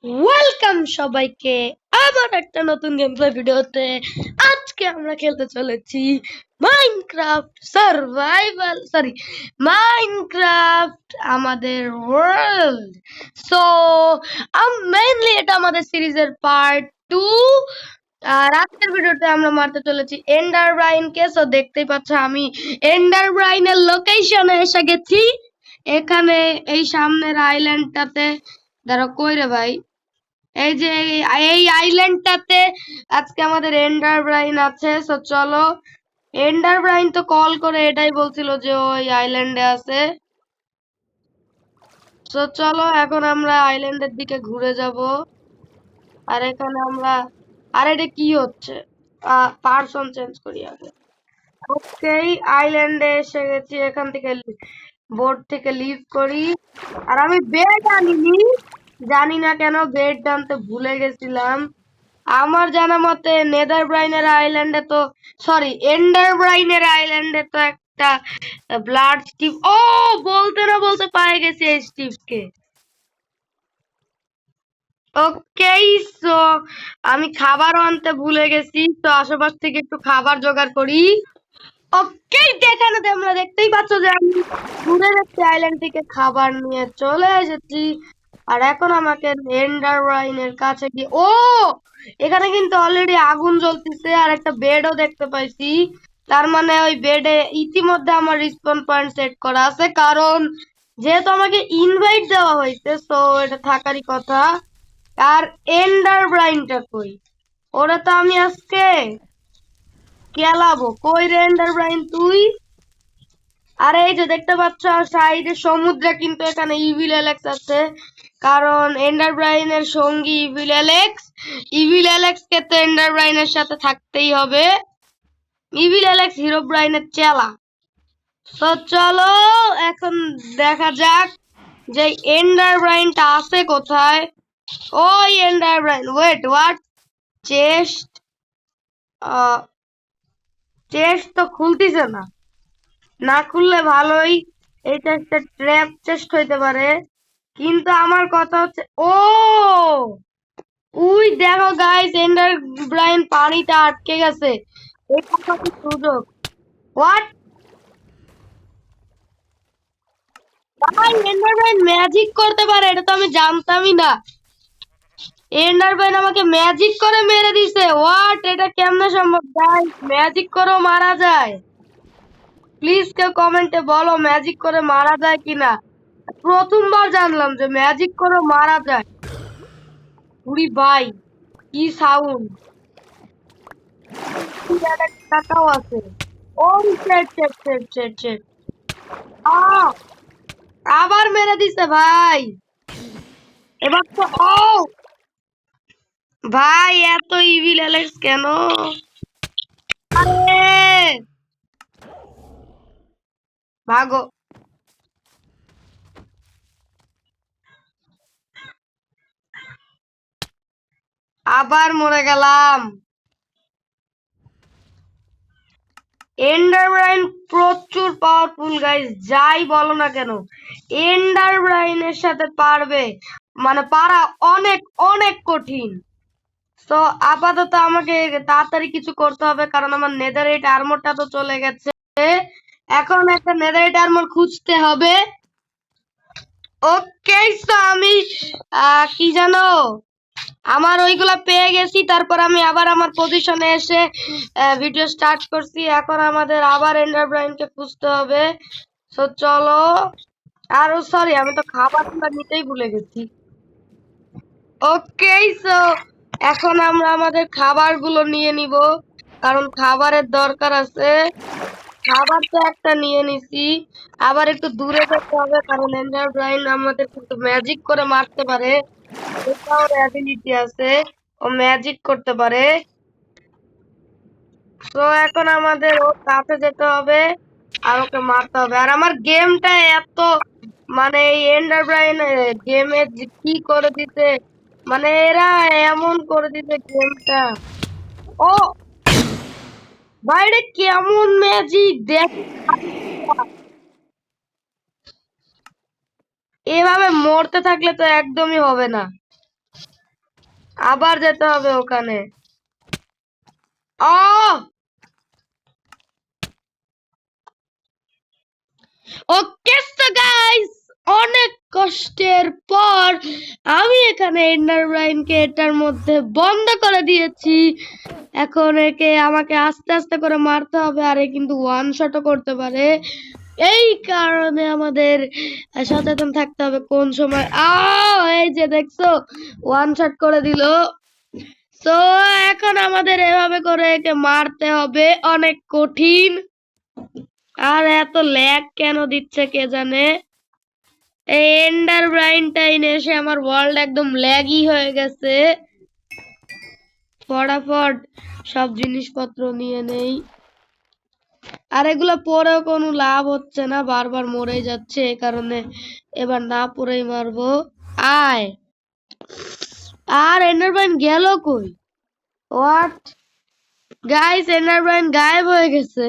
Welcome সবাইকে আবার একটা নতুন গেম প্লে ভিডিওতে। আজকে আমরা খেলতে চলেছি মাইনক্রাফট সার্ভাইভাল, মাইনক্রাফট আমাদের ওয়ার্ল্ড। সো মেইনলি এটা আমাদের সিরিজের পার্ট 2। আর আজকের ভিডিওতে আমরা মারতে চলেছি এন্ডার ব্রাইনকে। সো দেখতেই পাচ্ছ আমি এন্ডার ব্রাইনের লোকেশনে এসে গেছি। এখানে এই সামনের আইল্যান্ডটাতে দাঁড়া, কই রে ভাই? এই যে এই আইল্যান্ডটাতে আজকে আমাদের এন্ডার ব্রাইন আছে। সো চলো, এন্ডার ব্রাইন তো কল করে এটাই বলছিল যে ওই আইল্যান্ডে আছে। সো চলো এখন আমরা আইল্যান্ডের দিকে ঘুরে যাব। আর এখানে আমরা, আর এটা কি হচ্ছে? পারসন চেঞ্জ করি আগে। ওকে, আইল্যান্ডে এসে গেছি। এখান থেকে বোর্ড থেকে লিভ করি। আর আমি বেড আনিনি, জানি না কেন বেড আনতে ভুলে গেছিলাম। আমার জানা মতে নেদার ব্রাইনের আইল্যান্ডে তো, সরি, এন্ডার ব্রাইনের আইল্যান্ডে তো একটা ব্লাড স্টিভ। ও, বলতে না বলতে পায়ে গেছি এই স্টিভকে। ওকে, সো আমি খাবারও আনতে ভুলে গেছি, তো আশেপাশ থেকে একটু খাবার জোগাড় করি। ওকে, এখানে আমরা দেখতেই পাচ্ছ যে আমি ঘুরে যাচ্ছি আইল্যান্ড থেকে খাবার নিয়ে চলে এসেছি। আর এখন আমাকে এন্ডার ব্রাইনের কাছে গিয়ে, ও এখানে কিন্তু অলরেডি আগুন জ্বলতেছে আর একটা বেডও দেখতে পাইছি। তার মানে ওই বেডে ইতিমধ্যে আমার রিসপন পয়েন্ট সেট করা আছে, কারণ যেহেতু আমাকে ইনভাইট দেওয়া হয়েছে, তো এটা থাকারই কথা। আর এন্ডার ব্রাইনটা কই? ওরা তো আমি আজকে কেলাবো। কই রে এন্ডার ব্রাইন তুই? আর এই যে দেখতে পাচ্ছ সাইডে সমুদ্রে কিন্তু এখানে ইভিল অ্যালেক্স আছে, কারণ এন্ডার ব্রাইনের সঙ্গী ইভিল অ্যালেক্স। ইভিল অ্যালেক্স কে তো এন্ডার ব্রাইনের সাথে থাকতেই হবে। ইভিল অ্যালেক্স হিরো ব্রাইনের চেলা। তো চলো এখন দেখা যাক যে এন্ডার ব্রাইনটা আছে কোথায়। ওই এন্ডার ব্রাইন, ওয়েট, হোয়াট? চেস্ট, চেস্ট তো খুলতিছে না। না খুললে ভালোই, এটা একটা ট্র্যাপ চেস্ট হইতে পারে। কিন্তু আমার কথা হচ্ছে, ও উই দেখো গাইস, এন্ডার ব্রাইন পানিতে আটকে গেছে। এটা কত সুযোগ! হোয়াট? ভাই, এন্ডার ব্রাইন ম্যাজিক করতে পারে, এটা তো আমি জানতামই না। এন্ডার ব্রাইন আমাকে ম্যাজিক করে মেরে দিছে। হোয়াট? এটা কেমনে সম্ভব গাইস? ম্যাজিক করেও মারা যায়? প্লিজ কেউ কমেন্টে বলো ম্যাজিক করে মারা যায় কিনা। প্রথমবার জানলাম যে ম্যাজিক করে মারা যায়। উড়ি ভাই, কি সাউন্ড! টাকাও আছে। ও শেট শেট শেট শেট শেট। আবার মেরে দিছে ভাই। এবার তো, ও ভাই, এত ইভিল অ্যালেক্স কেন? আরে ভাগো। আবার মরে গেলাম। এন্ডার ব্রাইন প্রচুর পাওয়ারফুল গাইস, যাই বলো না কেন এন্ডার ব্রাইনের সাথে পারবে মানে পারা অনেক অনেক কঠিন। তো আপাতত আমাকে তাড়াতাড়ি কিছু করতে হবে, কারণ আমার নেদারইট আর্মরটা তো চলে গেছে। এখন একটা নেদারইট আর্মর খুঁজতে হবে। ওকে, তো আমি কি জানো, আমার ওইগুলা পেয়ে গেছি। তারপর আমি আবার আমার পজিশনে এসে ভিডিও স্টার্ট করছি। এখন আমাদের আবার এন্ডার ব্রাইনকে খুঁজতে হবে। তো চলো। আর সরি, আমি তো খাবারটা নিতেই ভুলে গেছি। ওকে, সো এখন আমরা আমাদের খাবারগুলো নিয়ে নিব, কারণ খাবারের দরকার আছে। খাবার তো একটা নিয়ে নিছি। আবার একটু দূরে যেতে হবে, কারণ এন্ডার ব্রাইন আমাদের কিন্তু ম্যাজিক করে মারতে পারে। এটাও অ্যাবিলিটি আছে, ও ম্যাজিক করতে পারে। তো এখন আমাদের ওর কাছে যেতে হবে আর ওকে মারতে হবে। আর আমার গেমটা এত, মানে এই এন্ডার ব্রাইন গেমে কি করে দিতে, মানে এরা এমন করে দিতে গেমটা। ও বাইরে কেমন ম্যাজিক দেখ! এভাবে মরতে থাকলে তো একদমই হবে না। আবার যেতে হবে ওখানে। ওকে সো গাইস, অনেক কষ্টের পর আমি এখানে এন্ডারব্রাইনকে এটার মধ্যে বন্ধ করে দিয়েছি। এখন একে আমাকে আস্তে আস্তে করে মারতে হবে, আর এ কিন্তু ওয়ান শটও করতে পারে। এই কারণে আমাদের সচেতন থাকতে হবে কোন সময়। এই যে দেখছো, ওয়ান শট করে দিল। তো এখন আমাদের এভাবে করে একে মারতে হবে, অনেক কঠিন। আর এত ল্যাগ কেন দিচ্ছে কে জানে। এই এন্ডারব্রাইনটাইন এসে আমার ওয়ার্ল্ড একদম ল্যাগই হয়ে গেছে। ফটাফট সব জিনিসপত্র নিয়ে নেই। আর এগুলো পরেও কোনো লাভ হচ্ছে না, বারবার মরে যাচ্ছে। এই কারণে এবার না পরেই মারবো। আয়। আর এন্ডারব্রাইন গেল কই? হোয়াট গাইস, এন্ডারব্রাইন গায়েব হয়ে গেছে।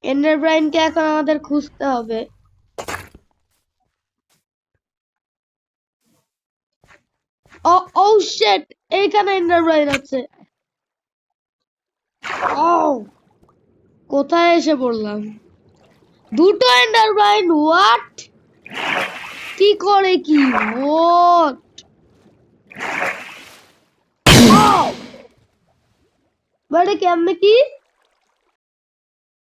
এন্ডারব্রাইনকে এখন আমাদের খুঁজতে হবে। ও শিট, এইখানে এন্ডারব্রাইন আছে। কোথায় এসে পড়লাম? দুটো এন্ডারব্রাইন, হোয়াট? কি করে কি? হোয়াট? বাড়ি কেমনে কি?